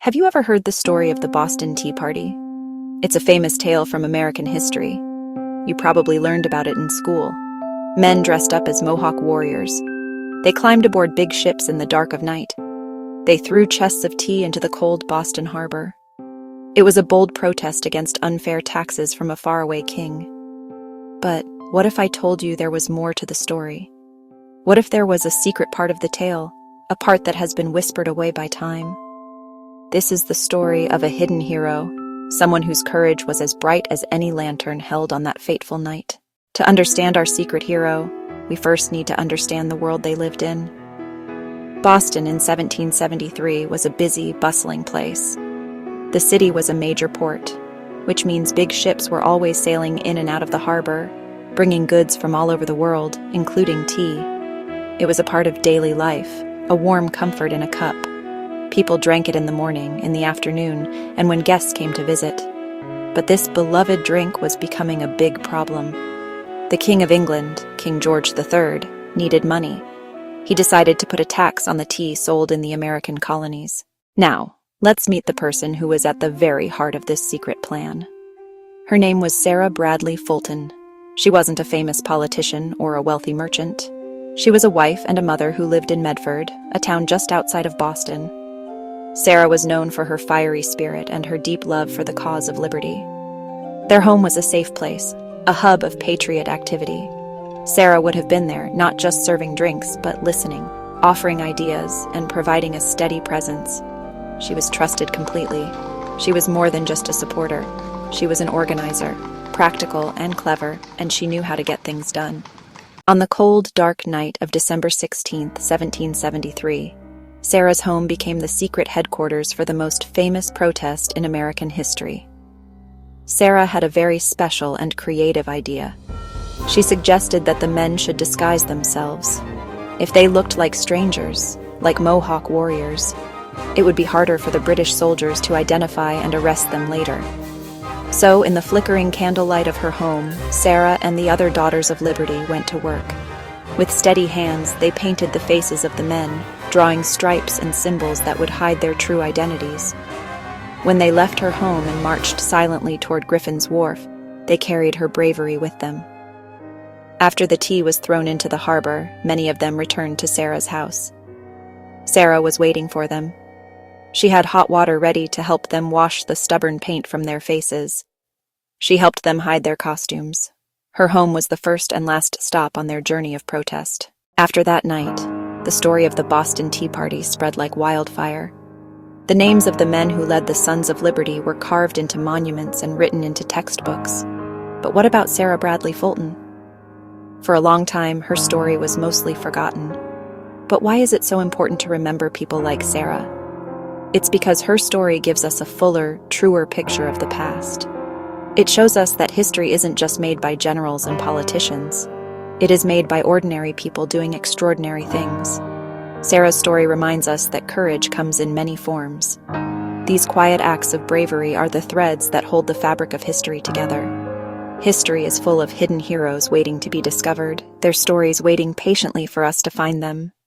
Have you ever heard the story of the Boston Tea Party? It's a famous tale from American history. You probably learned about it in school. Men dressed up as Mohawk warriors. They climbed aboard big ships in the dark of night. They threw chests of tea into the cold Boston harbor. It was a bold protest against unfair taxes from a faraway king. But what if I told you there was more to the story? What if there was a secret part of the tale, a part that has been whispered away by time? This is the story of a hidden hero, someone whose courage was as bright as any lantern held on that fateful night. To understand our secret hero, we first need to understand the world they lived in. Boston in 1773 was a busy, bustling place. The city was a major port, which means big ships were always sailing in and out of the harbor, bringing goods from all over the world, including tea. It was a part of daily life, a warm comfort in a cup. People drank it in the morning, in the afternoon, and when guests came to visit. But this beloved drink was becoming a big problem. The King of England, King George III, needed money. He decided to put a tax on the tea sold in the American colonies. Now, let's meet the person who was at the very heart of this secret plan. Her name was Sarah Bradlee Fulton. She wasn't a famous politician or a wealthy merchant. She was a wife and a mother who lived in Medford, a town just outside of Boston. Sarah was known for her fiery spirit and her deep love for the cause of liberty. Their home was a safe place, a hub of patriot activity. Sarah would have been there, not just serving drinks, but listening, offering ideas, and providing a steady presence. She was trusted completely. She was more than just a supporter. She was an organizer, practical and clever, and she knew how to get things done. On the cold, dark night of December 16, 1773, Sarah's home became the secret headquarters for the most famous protest in American history. Sarah had a very special and creative idea. She suggested that the men should disguise themselves. If they looked like strangers, like Mohawk warriors, it would be harder for the British soldiers to identify and arrest them later. So, in the flickering candlelight of her home, Sarah and the other Daughters of Liberty went to work. With steady hands, they painted the faces of the men, drawing stripes and symbols that would hide their true identities. When they left her home and marched silently toward Griffin's Wharf, they carried her bravery with them. After the tea was thrown into the harbor, many of them returned to Sarah's house. Sarah was waiting for them. She had hot water ready to help them wash the stubborn paint from their faces. She helped them hide their costumes. Her home was the first and last stop on their journey of protest. After that night, the story of the Boston Tea Party spread like wildfire. The names of the men who led the Sons of Liberty were carved into monuments and written into textbooks. But what about Sarah Bradlee Fulton? For a long time, her story was mostly forgotten. But why is it so important to remember people like Sarah? It's because her story gives us a fuller, truer picture of the past. It shows us that history isn't just made by generals and politicians. It is made by ordinary people doing extraordinary things. Sarah's story reminds us that courage comes in many forms. These quiet acts of bravery are the threads that hold the fabric of history together. History is full of hidden heroes waiting to be discovered, their stories waiting patiently for us to find them.